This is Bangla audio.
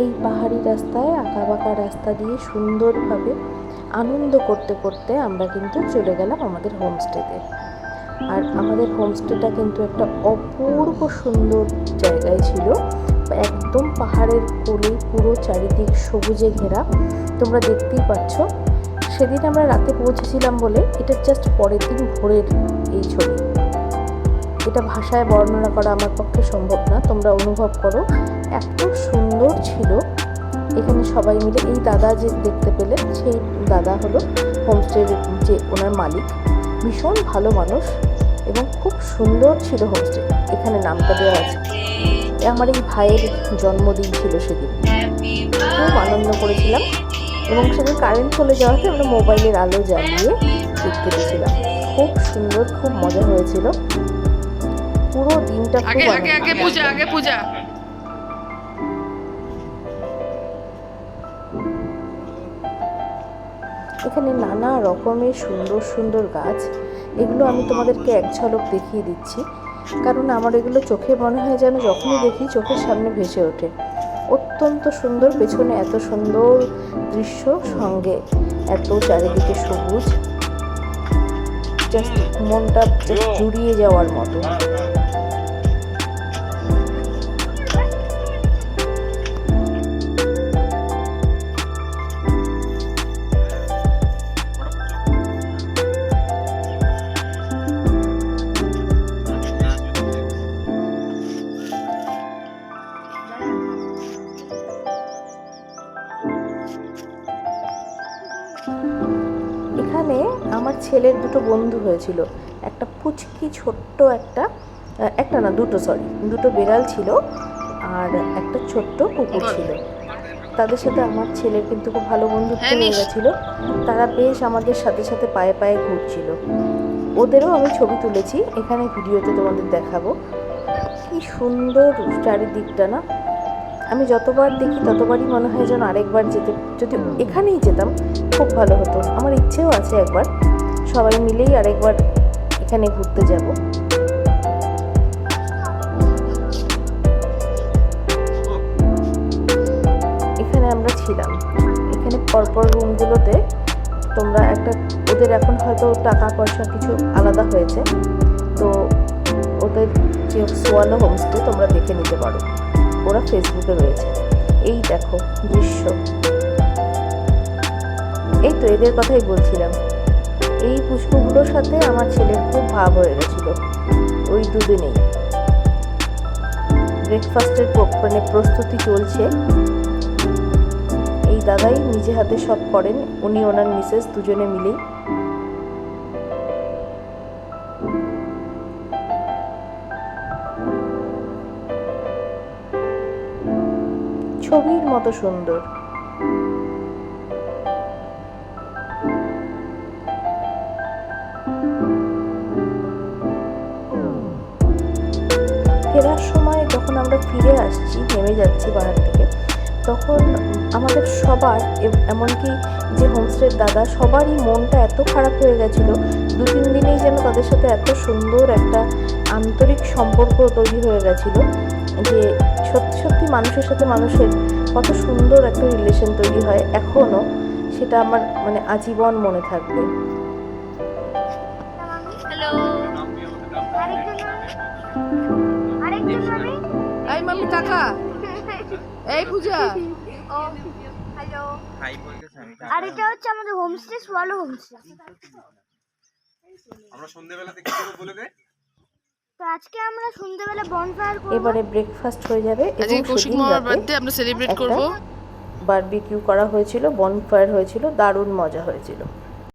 এই পাহাড়ি রাস্তায় আঁকাবাঁকা রাস্তা দিয়ে সুন্দরভাবে আনন্দ করতে করতে আমরা কিন্তু চলে গেলাম আমাদের হোমস্টেতে। আর আমাদের হোমস্টেটা কিন্তু একটা অপূর্ব সুন্দর জায়গায় ছিল, একদম পাহাড়ের কোলে, পুরো চারিদিক সবুজে ঘেরা। তোমরা দেখতেই পাচ্ছ। সেদিন আমরা রাতে পৌঁছেছিলাম বলে এটা জাস্ট পরের দিন ভোরের এই ছবি। এটা ভাষায় বর্ণনা করা আমার পক্ষে সম্ভব না, তোমরা অনুভব করো। এত সুন্দর ছিল এখানে সবাই মিলে। এই দাদা যে দেখতে পেলে, সেই দাদা হলো হোমস্টের যে ওনার মালিক। ভীষণ ভালো মানুষ এবং খুব সুন্দর ছিল হোমস্টে। এখানে নামটা দেওয়া আছে। আমার এই ভাইয়ের জন্মদিন ছিল সেদিন, খুব আনন্দ করেছিলাম। এবং সেদিন কারেন্ট চলে যাওয়াতে আমরা মোবাইলের আলো জ্বালিয়ে কেক কেটেছিলাম। খুব সুন্দর, খুব মজা হয়েছিল পুরো দিনটা। পূজা এখানে নানা রকমের সুন্দর সুন্দর গাছ। এগুলো আমি তোমাদেরকে এক ঝলক দেখিয়ে দিচ্ছি, কারণ আমার এগুলো চোখে মনে হয় যেন যখনই দেখি চোখের সামনে ভেসে ওঠে। অত্যন্ত সুন্দর, পেছনে এত সুন্দর দৃশ্য, সঙ্গে এত চারিদিকে সবুজ, জাস্ট মনটা জুড়িয়ে যাওয়ার মতো। এখানে আমার ছেলের দুটো বন্ধু হয়েছিল, একটা পুচকি ছোট্ট একটা না দুটো বেড়াল ছিল, আর একটা ছোট্ট কুকুর ছিল। তাদের সাথে আমার ছেলের কিন্তু খুব ভালো বন্ধুত্ব হয়ে গেছিলো। তারা বেশ আমাদের সাথে সাথে পায়ে পায়ে ঘুরছিল। ওদেরও আমি ছবি তুলেছি, এখানে ভিডিওতে তোমাদের দেখাবো। কি সুন্দর চারিদিকটা না! আমি যতবার দেখি ততবারই মনে হয় যেন আরেকবার যেতে, যদি এখানেই যেতাম খুব ভালো হতো। আমার ইচ্ছেও আছে একবার সবাই মিলেই আরেকবার এখানে ঘুরতে যাব। এখানে আমরা ছিলাম। এখানে পরপর রুমগুলোতে তোমরা ওদের এখন হয়তো টাকা পয়সা কিছু আলাদা হয়েছে, তো ওদের যে সোয়ালো হোমস্টে তোমরা দেখে নিতে পারো, ওরা ফেসবুকে রয়েছে। এই দেখো দৃশ্য, এই তো এদের কথাই বলছিলাম। এই পুষ্পগুলোর সাথে আমার ছেলের খুব ভাব হয়ে গেছিল ওই দুদিনেই। ব্রেকফাস্টের প্রস্তুতি চলছে। এই দাদাই নিজে হাতে সব করেন, উনি ওনার মিসেস দুজনে মিলেই। ছবির মতো সুন্দর। ফেরার সময় যখন আমরা ফিরে আসছি, নেমে যাচ্ছি পাহাড় থেকে, তখন আমাদের সবার, এমনকি যে হোমস্টের দাদা, সবারই মনটা এত খারাপ হয়ে গেছিলো। 2-3 দিনেই যেন তাদের সাথে এত সুন্দর একটা আন্তরিক সম্পর্ক তৈরি হয়ে গেছিলো যে সত্যি সত্যি মানুষের সাথে মানুষের কত সুন্দর একটা রিলেশন তৈরি হয়। এখনও সেটা আমার আজীবন মনে থাকবে। এই মাম্মি টাকা, এই পূজা। হ্যালো, আর এটা হচ্ছে আমাদের হোমস্টে, সোয়ালো হোমস্টে। আমরা সন্ধ্যাবেলা থেকে কি বলে দে। তো আজকে আমরা সন্ধ্যাবেলা বনফায়ার করব। এবারে ব্রেকফাস্ট হয়ে যাবে এবং কৌশিক মামার বার্থডে আমরা সেলিব্রেট করব। বারবিকিউ করা হয়েছিল, বনফায়ার হয়েছিল, দারুণ মজা হয়েছিল।